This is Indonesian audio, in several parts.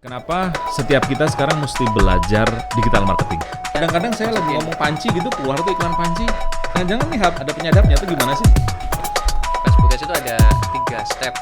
Kenapa setiap kita sekarang mesti belajar digital marketing? Kadang-kadang saya lagi ngomong panci gitu, keluar tuh iklan panci. Jangan-jangan nih ada penyadapnya tuh gimana sih? Facebook Ads itu ada 3 step.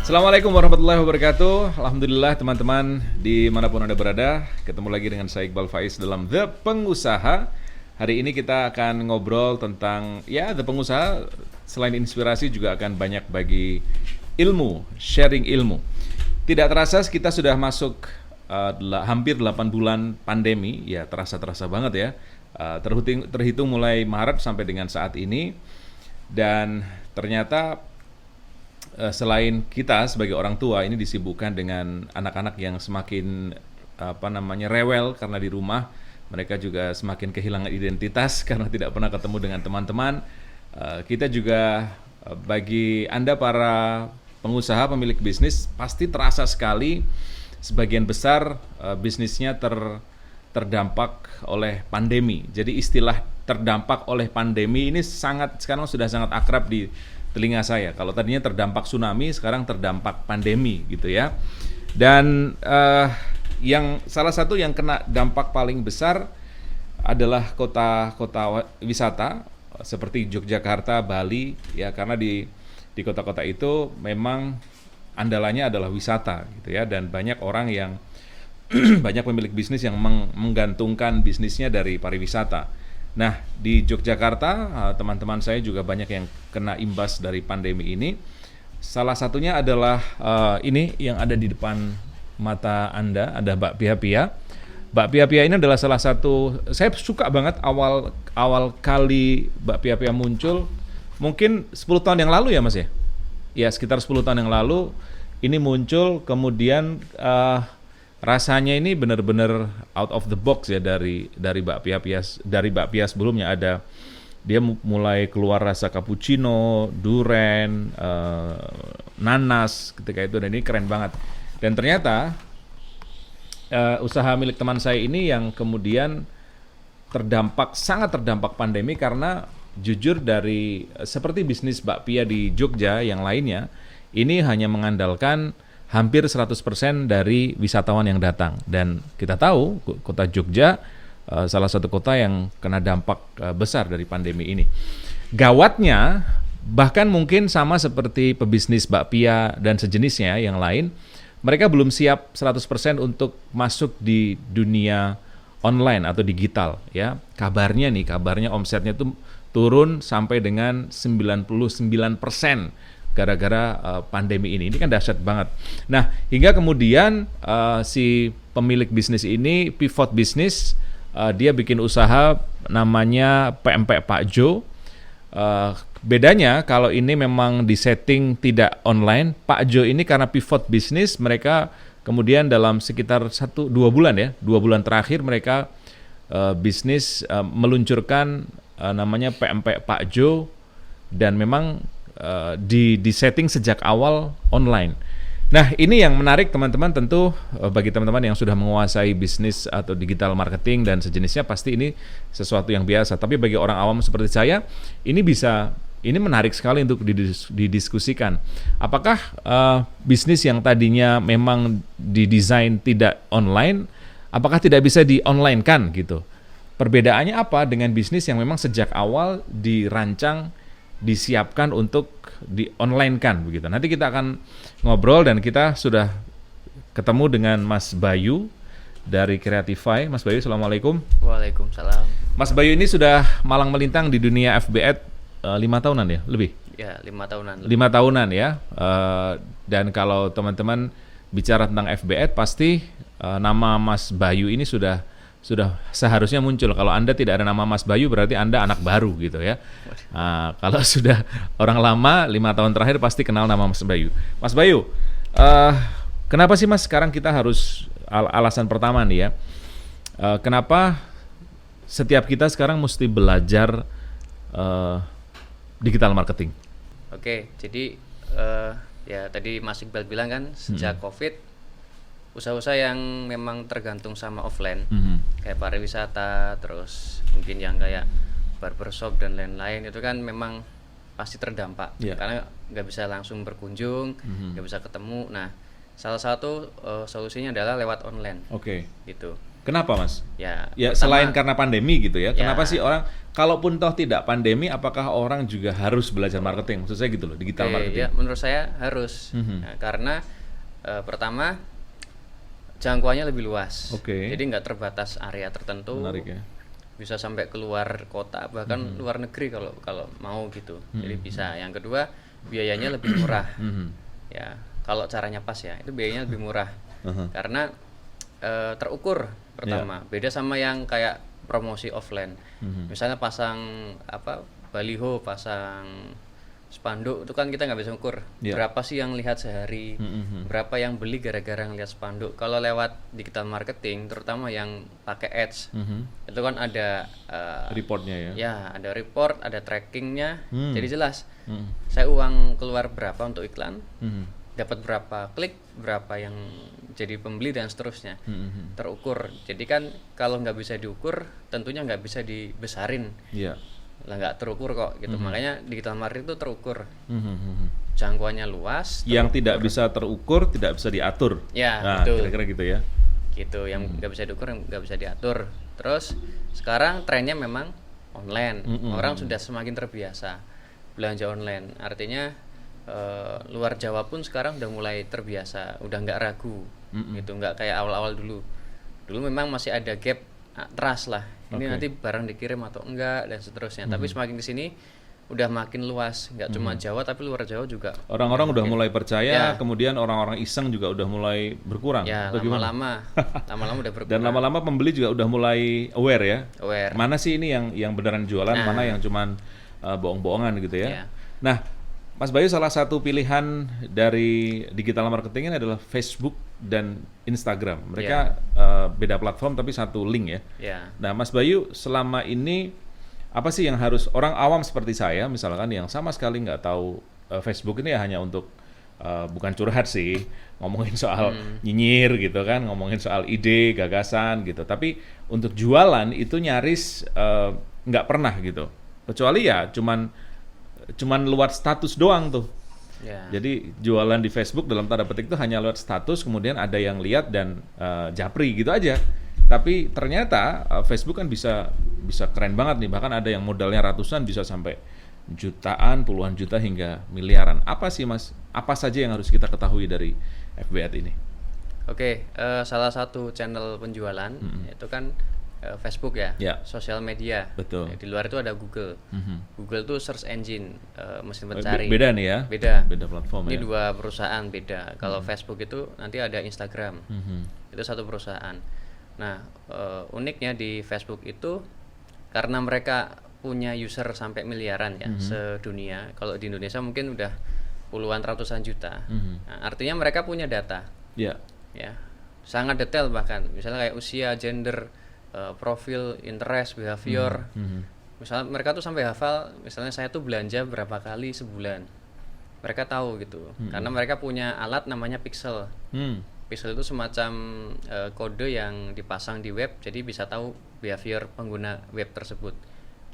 Assalamualaikum warahmatullahi wabarakatuh. Alhamdulillah teman-teman dimanapun Anda berada, ketemu lagi dengan saya Iqbal Faiz dalam The Pengusaha. Hari ini kita akan ngobrol tentang The Pengusaha. Selain inspirasi juga akan banyak bagi ilmu, sharing ilmu. Tidak terasa kita sudah masuk hampir 8 bulan pandemi, ya terasa banget ya. Terhitung mulai Maret sampai dengan saat ini. Dan ternyata selain kita sebagai orang tua ini disibukkan dengan anak-anak yang semakin rewel karena di rumah. Mereka juga semakin kehilangan identitas karena tidak pernah ketemu dengan teman-teman. Kita juga bagi Anda para pengusaha, pemilik bisnis, pasti terasa sekali sebagian besar bisnisnya terdampak oleh pandemi. Jadi istilah terdampak oleh pandemi ini sekarang sudah sangat akrab di telinga saya. Kalau tadinya terdampak tsunami, sekarang terdampak pandemi gitu ya. Dan yang salah satu yang kena dampak paling besar adalah kota-kota wisata seperti Yogyakarta, Bali ya, karena di kota-kota itu memang andalannya adalah wisata gitu ya, dan banyak orang yang banyak pemilik bisnis yang menggantungkan bisnisnya dari pariwisata. Nah, di Yogyakarta teman-teman saya juga banyak yang kena imbas dari pandemi ini. Salah satunya adalah ini yang ada di depan mata Anda, ada Bakpia Pia. Bakpia Pia ini adalah salah satu, saya suka banget awal kali Bakpia Pia muncul, mungkin 10 tahun yang lalu ya Mas ya? Ya sekitar 10 tahun yang lalu ini muncul, kemudian rasanya ini benar-benar out of the box ya dari Bakpia Pia. Dari Bakpia sebelumnya dia mulai keluar rasa cappuccino, durian, nanas ketika itu, dan ini keren banget. Dan ternyata usaha milik teman saya ini yang kemudian sangat terdampak pandemi, karena jujur dari seperti bisnis bakpia di Jogja yang lainnya, ini hanya mengandalkan hampir 100% dari wisatawan yang datang. Dan kita tahu kota Jogja salah satu kota yang kena dampak besar dari pandemi ini. Gawatnya, bahkan mungkin sama seperti pebisnis bakpia dan sejenisnya yang lain, mereka belum siap 100% untuk masuk di dunia online atau digital ya. Kabarnya omsetnya itu turun sampai dengan 99% gara-gara pandemi ini. Ini kan dahsyat banget. Nah, hingga kemudian si pemilik bisnis ini pivot bisnis, dia bikin usaha namanya PMP Pak Jo. Bedanya kalau ini memang disetting tidak online, Pak Jo ini karena pivot bisnis, mereka kemudian dalam sekitar 1-2 bulan ya, 2 bulan terakhir mereka bisnis meluncurkan namanya PMP Pak Jo, dan memang disetting sejak awal online. Nah, ini yang menarik teman-teman, tentu bagi teman-teman yang sudah menguasai bisnis atau digital marketing dan sejenisnya, pasti ini sesuatu yang biasa. Tapi bagi orang awam seperti saya, ini menarik sekali untuk didiskusikan. Apakah bisnis yang tadinya memang didesain tidak online, apakah tidak bisa di-online-kan gitu? Perbedaannya apa dengan bisnis yang memang sejak awal dirancang, disiapkan untuk di-online-kan begitu? Nanti kita akan ngobrol, dan kita sudah ketemu dengan Mas Bayu dari Creatify. Mas Bayu, assalamualaikum. Waalaikumsalam. Mas Bayu ini sudah malang melintang di dunia FB Ad 5 tahunan ya, lebih? Ya, 5 tahunan. 5 tahunan ya. Dan kalau teman-teman bicara tentang FB Ad, pasti nama Mas Bayu ini sudah seharusnya muncul. Kalau Anda tidak ada nama Mas Bayu, berarti Anda anak baru gitu ya. Kalau sudah orang lama, 5 tahun terakhir pasti kenal nama Mas Bayu. Mas Bayu, kenapa sih Mas sekarang kita harus, alasan pertama nih ya, kenapa setiap kita sekarang mesti belajar digital marketing? Oke, jadi ya tadi Mas Iqbal bilang kan, sejak COVID usaha-usaha yang memang tergantung sama offline, kayak pariwisata, terus mungkin yang kayak barbershop dan lain-lain itu kan memang pasti terdampak karena nggak bisa langsung berkunjung, nggak bisa ketemu. Nah, salah satu solusinya adalah lewat online. Gitu. Kenapa Mas? Ya selain karena pandemi gitu ya. Kenapa sih orang, kalaupun toh tidak pandemi, apakah orang juga harus belajar marketing? Maksud saya gitu loh, digital marketing. Ya, menurut saya harus. Nah, karena pertama jangkauannya lebih luas. Jadi nggak terbatas area tertentu. Menarik ya. Bisa sampai keluar kota, bahkan luar negeri kalau mau gitu. Jadi bisa. Yang kedua, biayanya lebih murah. Ya, kalau caranya pas ya, itu biayanya lebih murah. Karena terukur pertama. Beda sama yang kayak promosi offline. Misalnya pasang baliho, pasang spanduk, itu kan kita nggak bisa ukur berapa sih yang lihat sehari, berapa yang beli gara-gara ngelihat spanduk. Kalau lewat digital marketing, terutama yang pakai ads, itu kan ada reportnya ya. Ya, ada report, ada trackingnya, jadi jelas. Saya uang keluar berapa untuk iklan, dapat berapa klik, berapa yang jadi pembeli dan seterusnya, terukur. Jadi kan kalau nggak bisa diukur, tentunya nggak bisa dibesarin. Lah nggak terukur kok gitu. Makanya digital marketing itu terukur. Jangkauannya luas. Yang tidak bisa terukur tidak bisa diatur. Nah, kira-kira gitu ya. Gitu, yang nggak bisa diukur, nggak bisa diatur. Terus sekarang trennya memang online. Orang sudah semakin terbiasa belanja online. Artinya luar Jawa pun sekarang udah mulai terbiasa, udah nggak ragu. Gitu, nggak kayak awal-awal dulu. Dulu memang masih ada gap trust lah. Ini nanti barang dikirim atau enggak dan seterusnya. Tapi semakin kesini udah makin luas, nggak cuma Jawa tapi luar Jawa juga. Orang-orang udah mulai percaya, kemudian orang-orang iseng juga udah mulai berkurang. Ya, lama-lama udah berkurang. Dan lama-lama pembeli juga udah mulai aware ya. Mana sih ini yang beneran jualan, mana yang cuman bohong-bohongan gitu ya. Nah, Mas Bayu, salah satu pilihan dari digital marketing ini adalah Facebook dan Instagram. Mereka beda platform tapi satu link ya. Nah, Mas Bayu, selama ini apa sih yang harus orang awam seperti saya, misalkan yang sama sekali nggak tahu Facebook ini ya hanya untuk bukan curhat sih, ngomongin soal nyinyir gitu kan, ngomongin soal ide, gagasan gitu. Tapi untuk jualan itu nyaris nggak pernah gitu. Kecuali ya cuman lewat status doang tuh. Jadi jualan di Facebook dalam tanda petik itu hanya lewat status, kemudian ada yang lihat dan japri gitu aja. Tapi ternyata Facebook kan bisa keren banget nih, bahkan ada yang modalnya ratusan bisa sampai jutaan, puluhan juta hingga miliaran. Apa sih Mas? Apa saja yang harus kita ketahui dari FB Ads ini? Salah satu channel penjualan itu kan Facebook ya, sosial media. Betul. Di luar itu ada Google. Google itu search engine, mesin pencari. Beda nih ya. Beda platform. Ini dua perusahaan beda. Kalau Facebook itu nanti ada Instagram. Itu satu perusahaan. Nah, uniknya di Facebook itu karena mereka punya user sampai miliaran ya sedunia. Kalau di Indonesia mungkin udah puluhan ratusan juta. Nah, artinya mereka punya data. Ya, sangat detail bahkan. Misalnya kayak usia, gender, profil, interest, behavior. Misalnya mereka tuh sampai hafal, misalnya saya tuh belanja berapa kali sebulan. Mereka tahu gitu. Karena mereka punya alat namanya pixel. Pixel itu semacam kode yang dipasang di web, jadi bisa tahu behavior pengguna web tersebut.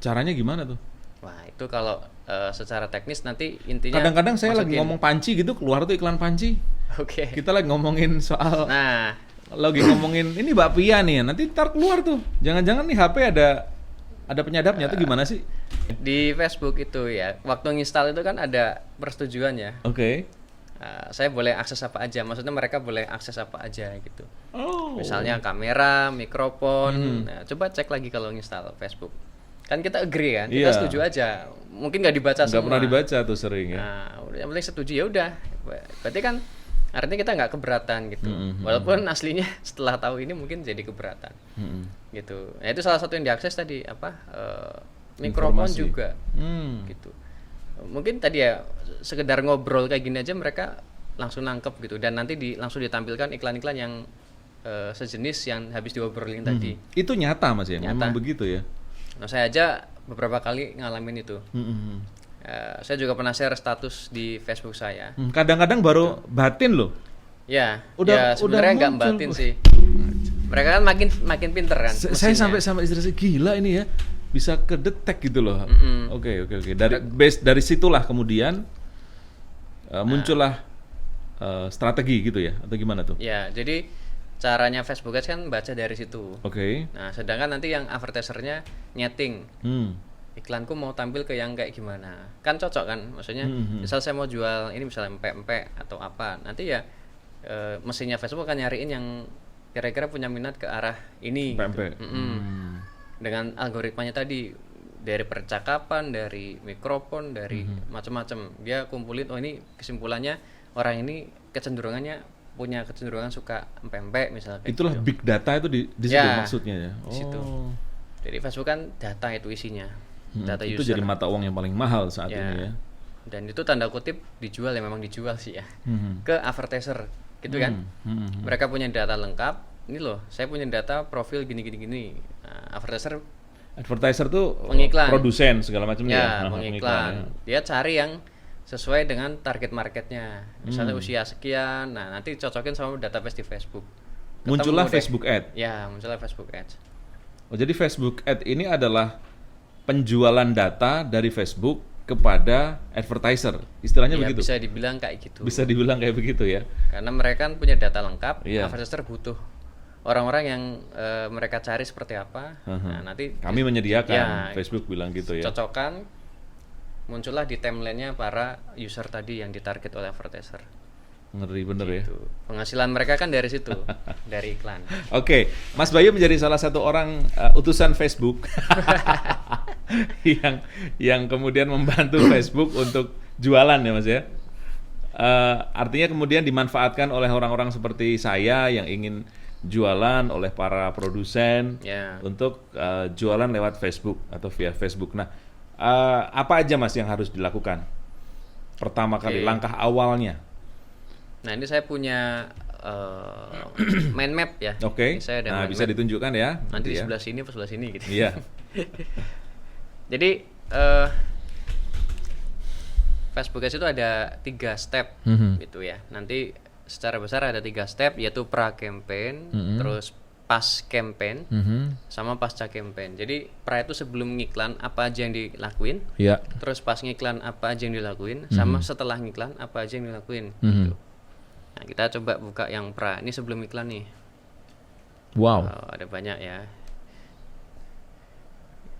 Caranya gimana tuh? Wah, itu kalau secara teknis nanti intinya. Kadang-kadang saya lagi ngomong panci gitu, keluar tuh iklan panci. Kita lagi ngomongin soal. Lagi ngomongin ini bakpia nih, nanti ntar keluar tuh. Jangan-jangan nih HP ada penyadapnya tuh gimana sih? Di Facebook itu ya, waktu nginstal itu kan ada persetujuan ya. Saya boleh akses apa aja, maksudnya mereka boleh akses apa aja gitu. Misalnya kamera, mikrofon. Nah, coba cek lagi kalau nginstal Facebook. Kan kita agree kan, kita setuju aja. Mungkin nggak dibaca semua. Nggak pernah dibaca tuh sering ya. Nah, yang penting setuju ya udah. Berarti kan artinya kita nggak keberatan gitu. Walaupun aslinya setelah tahu ini mungkin jadi keberatan. Gitu. Nah, itu salah satu yang diakses tadi mikrofon juga. Gitu. Mungkin tadi ya sekedar ngobrol kayak gini aja mereka langsung nangkep gitu, dan nanti langsung ditampilkan iklan-iklan yang sejenis yang habis diobrolin tadi. Itu nyata Mas ya? Memang begitu ya? Nah, saya aja beberapa kali ngalamin itu. Saya juga pernah share status di Facebook saya. Kadang-kadang baru batin loh. Ya, sebenarnya nggak batin sih. Mereka kan makin pinter kan. Saya sampai istri saya gila ini ya. bisa kedetek gitu loh. Mm-mm. Oke. Dari situlah kemudian muncullah strategi gitu ya, atau gimana tuh? Ya, jadi caranya Facebook Ads kan baca dari situ. Oke. Nah, sedangkan nanti yang advertisernya nyeting. Hmm. Iklanku mau tampil ke yang kayak gimana. Kan cocok kan? Maksudnya, misal saya mau jual ini misalnya empek-empek atau apa. Nanti ya mesinnya Facebook akan nyariin yang kira-kira punya minat ke arah ini gitu. Empek-empek. Dengan algoritmanya tadi dari percakapan, dari mikrofon, dari macam-macam. Dia kumpulin oh ini kesimpulannya orang ini kecenderungannya punya kecenderungan suka empek-empek misalnya kayak Itulah gitu. big data itu di situ Ya, maksudnya ya. di situ. Jadi Facebook kan data itu isinya. Data Itu user. jadi mata uang yang paling mahal saat ini ya. Dan itu tanda kutip dijual ya memang dijual sih ya. Ke advertiser gitu kan. Mereka punya data lengkap. Ini loh, saya punya data profil gini. Nah, Advertiser tuh Pengiklan. produsen segala macamnya ya, ya. mengiklan. Ya. Dia cari yang sesuai dengan target marketnya. Misalnya usia sekian. Nah, nanti cocokin sama database di Facebook. Ketemu Muncullah deh. Facebook Ad. Ya, muncullah Facebook Ads. Oh, jadi Facebook Ad ini adalah penjualan data dari Facebook kepada advertiser. Istilahnya Ya, begitu. bisa dibilang kayak gitu. Bisa dibilang kayak begitu ya. Karena mereka kan punya data lengkap, Iya. advertiser butuh orang-orang yang mereka cari seperti apa. Nah, nanti Kami menyediakan, Ya, Facebook bilang gitu ya. cocokan muncullah di timeline-nya para user tadi yang ditarget oleh advertiser. Ngeri bener ya. Itu penghasilan mereka kan dari situ, dari iklan. Oke, Mas Bayu menjadi salah satu orang utusan Facebook yang kemudian membantu Facebook untuk jualan ya Mas ya. Artinya kemudian dimanfaatkan oleh orang-orang seperti saya yang ingin jualan oleh para produsen Ya. untuk jualan lewat Facebook atau via Facebook. Nah, apa aja Mas yang harus dilakukan? Pertama kali, langkah awalnya. Nah, ini saya punya mind map ya. Oke. Ini saya ada Nah, mind bisa map. ditunjukkan ya. Nanti di ya. sebelah sini atau sebelah sini gitu. Iya. Jadi Facebook Ads itu ada 3 step gitu ya. Nanti secara besar ada 3 step yaitu pra campaign, terus pas campaign, sama pasca campaign. Jadi pra itu sebelum ngiklan apa aja yang dilakuin, Iya. terus pas ngiklan apa aja yang dilakuin, sama setelah ngiklan apa aja yang dilakuin. Gitu. Nah, kita coba buka yang pra. Ini sebelum iklan nih. Wow. Ada banyak ya.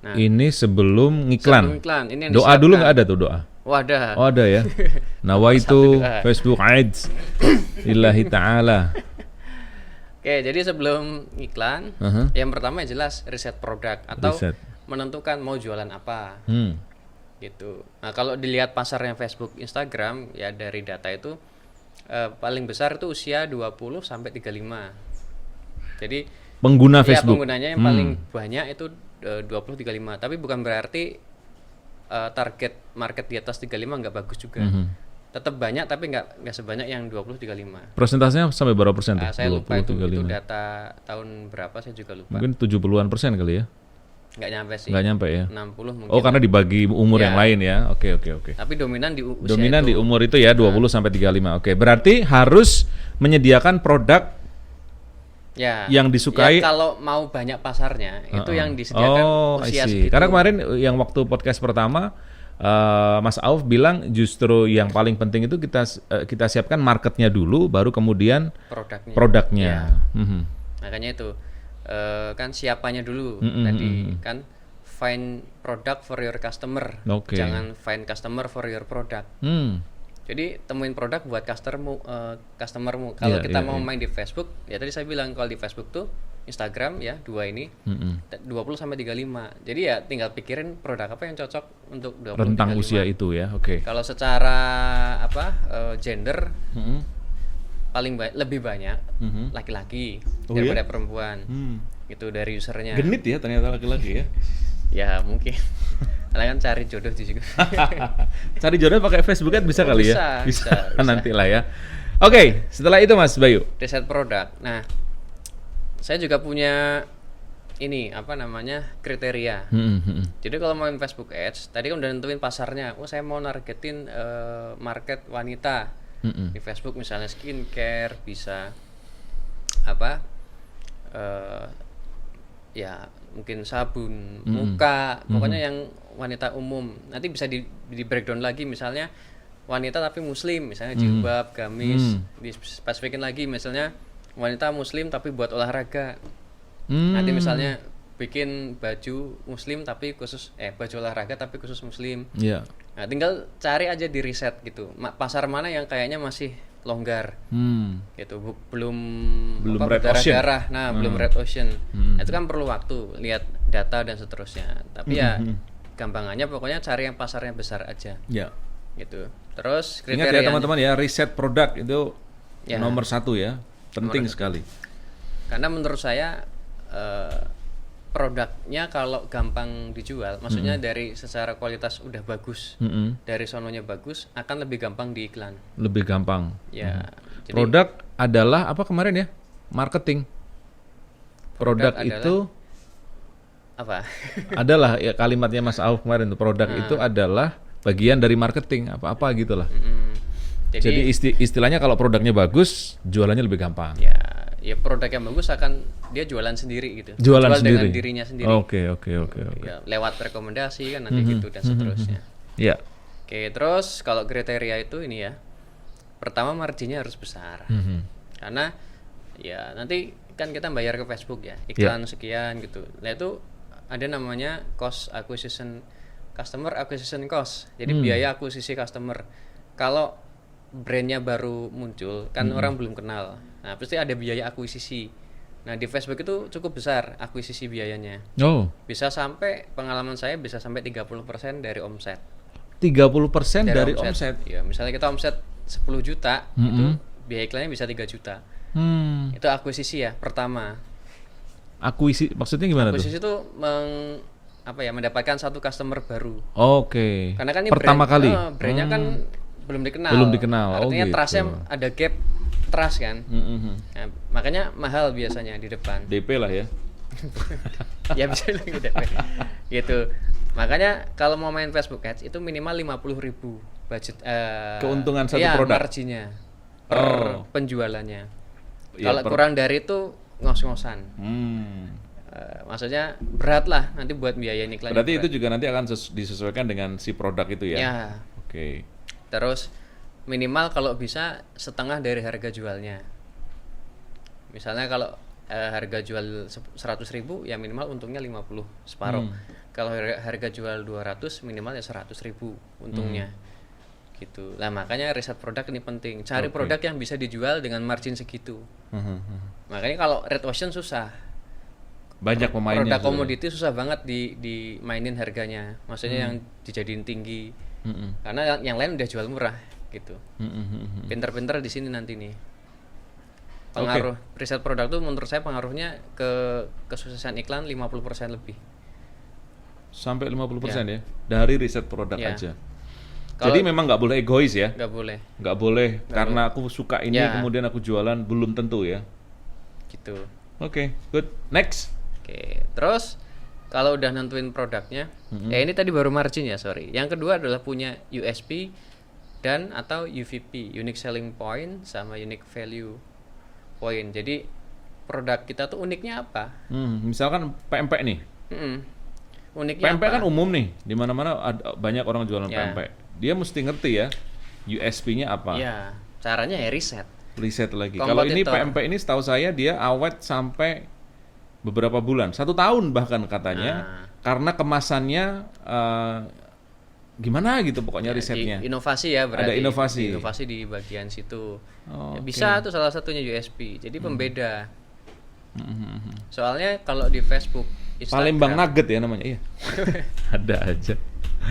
Nah, Ini sebelum ngiklan. sebelum iklan ini yang Doa dulu disiapkan. nggak ada tuh doa? Oh, ada. Oh ada ya. Nawaitu doa. Facebook Ads lillahi ta'ala. Oke, jadi sebelum iklan, yang pertama jelas riset produk atau Riset. menentukan mau jualan apa. Hmm. Gitu. Nah, kalau dilihat pasarnya Facebook, Instagram ya dari data itu paling besar itu usia 20 sampai 35. Jadi Pengguna ya Facebook. penggunanya yang paling banyak itu 20-35, tapi bukan berarti target market di atas 35 nggak bagus juga. Tetap banyak tapi nggak sebanyak yang 20-35. Persentasenya sampai berapa persen tuh? Saya lupa itu 35. data tahun berapa saya juga lupa. Mungkin 70-an% kali ya? Nggak nyampe sih. Nggak nyampe ya? 60 mungkin. Oh karena dibagi umur Ya. yang lain ya? Oke. Tapi dominan di usia Dominan itu. di umur itu ya 20 sampai 35. Oke, berarti harus menyediakan produk Ya. yang disukai. Ya, kalau mau banyak pasarnya itu yang disediakan I usia see. segitu. Karena kemarin yang waktu podcast pertama Mas Auf bilang justru yang paling penting itu kita siapkan marketnya dulu, baru kemudian produknya. Ya. Makanya itu kan siapanya dulu tadi kan find product for your customer, Oke. jangan find customer for your product. Jadi temuin produk buat customermu. Kalau kita mau main di Facebook, ya tadi saya bilang kalau di Facebook tuh Instagram ya dua ini 20 sampai 35. Jadi ya tinggal pikirin produk apa yang cocok untuk 20 Rentang 35. usia itu ya. Oke. Kalau secara gender paling lebih banyak laki-laki daripada perempuan. Itu dari usernya. Genit ya ternyata laki-laki ya. Ya mungkin. Kalian kan cari jodoh di situ. Cari jodoh pakai Facebook kan bisa kali ya? Bisa. Nanti lah ya. Oke, setelah itu Mas Bayu. Riset produk. Nah, saya juga punya ini apa namanya kriteria. Jadi kalau mau Facebook Ads, tadi kan udah nentuin pasarnya. Oh saya mau nargetin market wanita di Facebook misalnya skincare bisa apa? Ya mungkin sabun, muka, pokoknya yang wanita umum. Nanti bisa di breakdown lagi, misalnya wanita tapi muslim, misalnya jilbab, gamis, dispesifikin lagi misalnya wanita muslim tapi buat olahraga. Nanti misalnya bikin baju muslim tapi khusus baju olahraga tapi khusus muslim. Iya. Nah, tinggal cari aja di riset gitu. Pasar mana yang kayaknya masih longgar. Gitu. Belum red ocean. berdarah-darah. Nah, belum red ocean. Itu kan perlu waktu, lihat data dan seterusnya. Tapi ya gampangannya pokoknya cari yang pasarnya besar aja. Ya. Gitu. Terus Ingat kriterianya ya teman-teman ya, riset produk itu Ya. nomor 1 ya. Penting sekali. Karena menurut saya produknya kalau gampang dijual, maksudnya dari secara kualitas udah bagus, dari sononya bagus, akan lebih gampang di iklan. Lebih gampang. Ya. Jadi Produk adalah apa kemarin ya? Marketing. Produk adalah- itu apa? adalah ya kalimatnya Mas Auf kemarin tuh, produk itu adalah bagian dari marketing apa-apa gitulah. Jadi istilahnya kalau produknya bagus, jualannya lebih gampang. ya produk yang bagus akan dia jualan sendiri gitu. Jualan Jual sendiri. dengan dirinya sendiri. Oke. Ya, lewat rekomendasi kan nanti gitu dan seterusnya. Ya. Oke, terus kalau kriteria itu ini ya. Pertama marginnya harus besar. Karena ya nanti kan kita bayar ke Facebook ya, iklan sekian gitu. Nah itu ada namanya customer acquisition cost. Jadi biaya akuisisi customer. Kalau brandnya baru muncul kan orang belum kenal. Nah, pasti ada biaya akuisisi. Nah, di Facebook itu cukup besar akuisisi biayanya. Oh. Bisa sampai pengalaman saya bisa sampai 30% dari omset. 30% dari omset. Ya, misalnya kita omset 10 juta, itu biaya iklannya bisa 3 juta. Itu akuisisi ya, pertama. Akuisisi maksudnya gimana Akuisisi tuh? itu mendapatkan satu customer baru. Oke. Karena kan ini pertama kali. brandnya kan belum dikenal. Belum dikenal. Artinya gitu. trustnya ada gap trust kan. Nah, makanya mahal biasanya di depan. DP lah ya. Ya bisa lagi DP. Gitu. Makanya kalau mau main Facebook Ads itu minimal 50.000 budget keuntungan satu produk. Marginnya per penjualannya. Ya, Kalau kurang dari itu ngos-ngosan. Maksudnya berat lah nanti buat biaya iklan. Berarti itu juga nanti akan disesuaikan dengan si produk itu ya. Ya. Oke. Terus minimal kalau bisa setengah dari harga jualnya. Misalnya kalau harga jual 100.000 ya minimal untungnya 50, separuh. Kalau harga jual 200 minimal ya 100.000 untungnya. Gitu. Nah, makanya riset produk ini penting. Cari produk yang bisa dijual dengan margin segitu. Makanya kalau red ocean susah. Banyak pemainnya. Produk komoditi susah banget dimainin harganya. Maksudnya yang dijadiin tinggi. Karena yang lain udah jual murah gitu. Pinter-pinter di sini nanti nih. Pengaruh riset produk tuh menurut saya pengaruhnya ke kesuksesan iklan 50% lebih. Sampai 50% ya. Dari riset produk Ya. aja. Jadi memang nggak boleh egois ya. Nggak boleh. Nggak boleh karena aku suka ini kemudian aku jualan, belum tentu ya. Gitu. Oke, good. Next. Oke, terus kalau udah nentuin produknya, ini tadi baru margin ya, sorry. Yang kedua adalah punya USP dan atau UVP, unique selling point sama unique value point. Jadi produk kita tuh uniknya apa? Misalkan PMP nih. Uniknya PMP apa? kan umum nih, di mana-mana banyak orang jualan PMP. Dia mesti ngerti ya USP-nya apa. Ya, caranya ya riset. Riset lagi. Kalau ini PMP ini setahu saya dia awet sampai beberapa bulan, 1 tahun bahkan katanya, karena kemasannya gimana gitu pokoknya risetnya. Inovasi ya berarti. Ada inovasi. Inovasi di bagian situ. Ya, bisa tuh salah satunya USP. Jadi pembeda. Soalnya kalau di Facebook, Instagram, Palembang Nugget ya namanya, iya. Ada aja.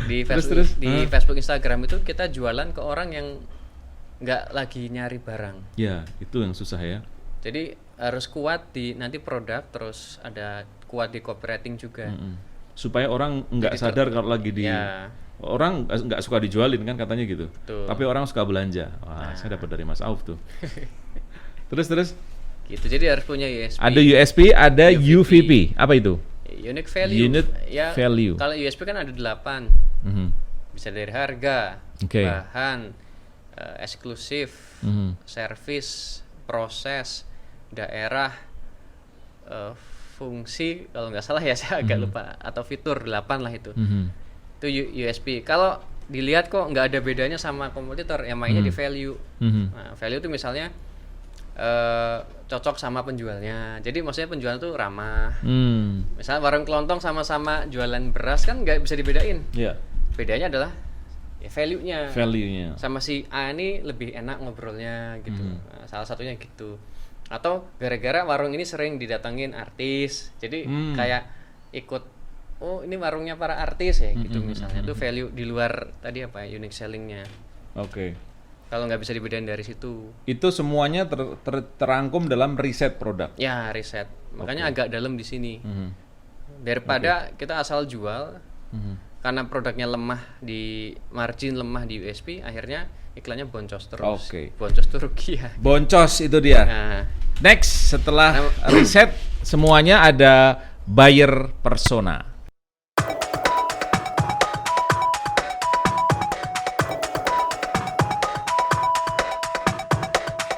Di Facebook, Facebook Instagram itu kita jualan ke orang yang nggak lagi nyari barang. Ya, itu yang susah ya. Jadi harus kuat di nanti produk, terus ada kuat di copywriting juga. Supaya orang nggak sadar kalau lagi di orang nggak suka dijualin kan katanya gitu. Betul. Tapi orang suka belanja. Wah, saya dapat dari Mas Auf tuh. terus. Gitu. Jadi harus punya USP. Ada USP, ada UVP. Apa itu? Unique value. Unit ya, value. Kalau USP kan ada 8. Bisa dari harga, bahan, eksklusif, service, proses, daerah, fungsi kalau nggak salah ya, saya agak lupa, atau fitur 8 lah itu. Itu USP. Kalau dilihat kok nggak ada bedanya sama kompetitor, yang mainnya di value. Nah, value itu misalnya cocok sama penjualnya. Jadi maksudnya penjual tuh ramah. Misalnya warung kelontong sama-sama jualan beras kan nggak bisa dibedain. Bedanya adalah ya value-nya. Sama si A ini lebih enak ngobrolnya gitu. Nah, salah satunya gitu. Atau gara-gara warung ini sering didatengin artis. Jadi kayak ikut, oh ini warungnya para artis ya gitu misalnya. Itu value di luar tadi apa ya, unique selling-nya. Oke. Kalau nggak bisa dibedain dari situ. Itu semuanya terangkum dalam riset produk. Ya, riset. Makanya agak dalam di sini. Daripada kita asal jual, karena produknya lemah di margin, lemah di USP, akhirnya iklannya boncos terus. Boncos tuh rugi ya. Boncos itu dia. Nah, Next, setelah riset semuanya ada buyer persona.